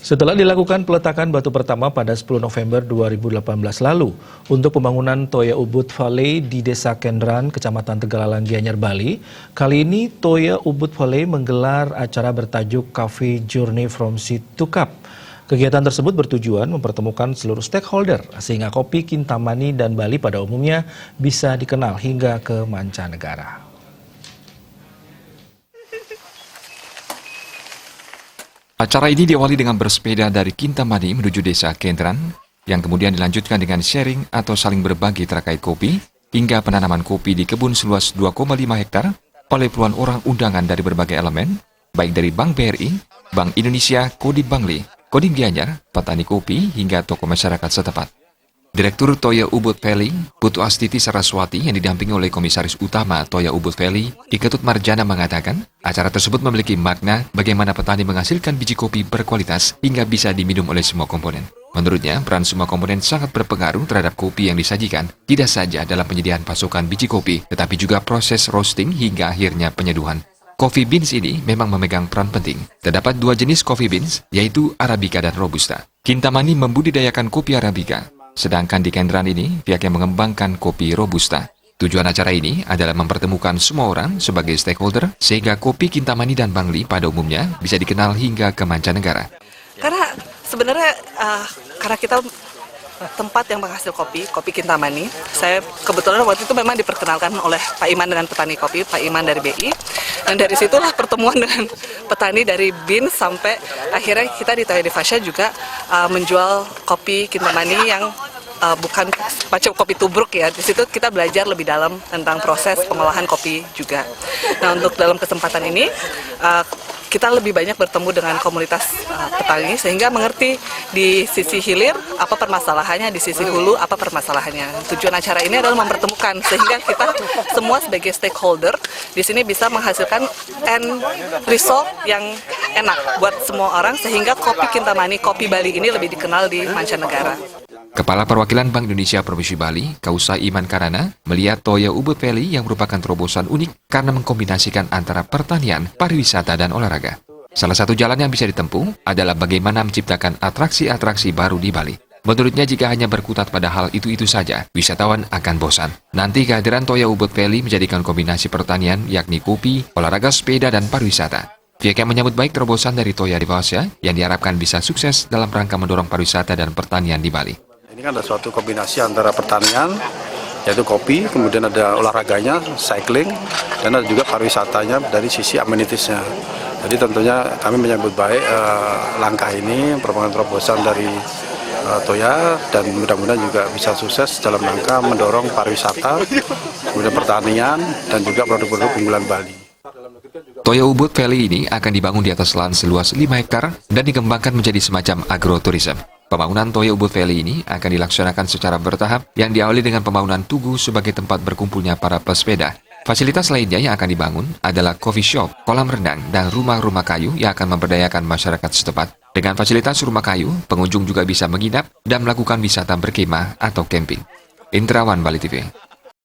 Setelah dilakukan peletakan batu pertama pada 10 November 2018 lalu untuk pembangunan Toya Ubud Valley di Desa Kendran, Kecamatan Tegalalang, Gianyar, Bali, kali ini Toya Ubud Valley menggelar acara bertajuk Coffee Journey from Seed to Cup. Kegiatan tersebut bertujuan mempertemukan seluruh stakeholder sehingga kopi Kintamani dan Bali pada umumnya bisa dikenal hingga ke mancanegara. Acara ini diawali dengan bersepeda dari Kintamani menuju Desa Kendran, yang kemudian dilanjutkan dengan sharing atau saling berbagi terkait kopi, hingga penanaman kopi di kebun seluas 2,5 hektar oleh puluhan orang undangan dari berbagai elemen, baik dari Bank BRI, Bank Indonesia, Kodim Bangli, Kodim Gianyar, petani kopi, hingga tokoh masyarakat setempat. Direktur Toya Ubud Valley, Putu Astiti Saraswati yang didampingi oleh Komisaris Utama Toya Ubud Valley, Iketut Marjana mengatakan, acara tersebut memiliki makna bagaimana petani menghasilkan biji kopi berkualitas hingga bisa diminum oleh semua komponen. Menurutnya, peran semua komponen sangat berpengaruh terhadap kopi yang disajikan, tidak saja dalam penyediaan pasokan biji kopi, tetapi juga proses roasting hingga akhirnya penyeduhan. Coffee beans ini memang memegang peran penting. Terdapat dua jenis coffee beans, yaitu Arabica dan Robusta. Kintamani membudidayakan kopi Arabica, sedangkan di Kendran ini, pihaknya mengembangkan kopi Robusta. Tujuan acara ini adalah mempertemukan semua orang sebagai stakeholder, sehingga kopi Kintamani dan Bangli pada umumnya bisa dikenal hingga ke mancanegara. Karena sebenarnya karena kita tempat yang menghasil kopi Kintamani, saya kebetulan waktu itu memang diperkenalkan oleh Pak Iman dengan petani kopi, Pak Iman dari BI, dan dari situlah pertemuan dengan petani dari bin sampai akhirnya kita di Toya Devasya juga menjual kopi Kintamani yang bukan macam kopi tubruk ya. Di situ kita belajar lebih dalam tentang proses pengolahan kopi juga. Nah, untuk dalam kesempatan ini kita lebih banyak bertemu dengan komunitas petani sehingga mengerti di sisi hilir apa permasalahannya, di sisi hulu apa permasalahannya. Tujuan acara ini adalah mempertemukan sehingga kita semua sebagai stakeholder di sini bisa menghasilkan end result yang enak buat semua orang sehingga kopi Kintamani, kopi Bali ini lebih dikenal di mancanegara. Kepala Perwakilan Bank Indonesia Provinsi Bali, Kausa Iman Karana, melihat Toya Ubud Valley yang merupakan terobosan unik karena mengkombinasikan antara pertanian, pariwisata, dan olahraga. Salah satu jalan yang bisa ditempuh adalah bagaimana menciptakan atraksi-atraksi baru di Bali. Menurutnya jika hanya berkutat pada hal itu-itu saja, wisatawan akan bosan. Nanti kehadiran Toya Ubud Valley menjadikan kombinasi pertanian yakni kopi, olahraga sepeda, dan pariwisata. Pihaknya menyambut baik terobosan dari Toya Devasya yang diharapkan bisa sukses dalam rangka mendorong pariwisata dan pertanian di Bali. Ini kan ada suatu kombinasi antara pertanian, yaitu kopi, kemudian ada olahraganya, cycling, dan ada juga pariwisatanya dari sisi amenitiesnya. Jadi tentunya kami menyambut baik langkah ini, merupakan terobosan dari Toya, dan mudah-mudahan juga bisa sukses dalam rangka mendorong pariwisata, kemudian pertanian, dan juga produk-produk unggulan Bali. Toya Ubud Valley ini akan dibangun di atas lahan seluas 5 hektar dan dikembangkan menjadi semacam agroturism. Pembangunan Toya Ubud Valley ini akan dilaksanakan secara bertahap yang diawali dengan pembangunan tugu sebagai tempat berkumpulnya para pesepeda. Fasilitas lainnya yang akan dibangun adalah coffee shop, kolam renang, dan rumah-rumah kayu yang akan memberdayakan masyarakat setempat. Dengan fasilitas rumah kayu, pengunjung juga bisa menginap dan melakukan wisata berkemah atau camping. Indrawan, Bali TV.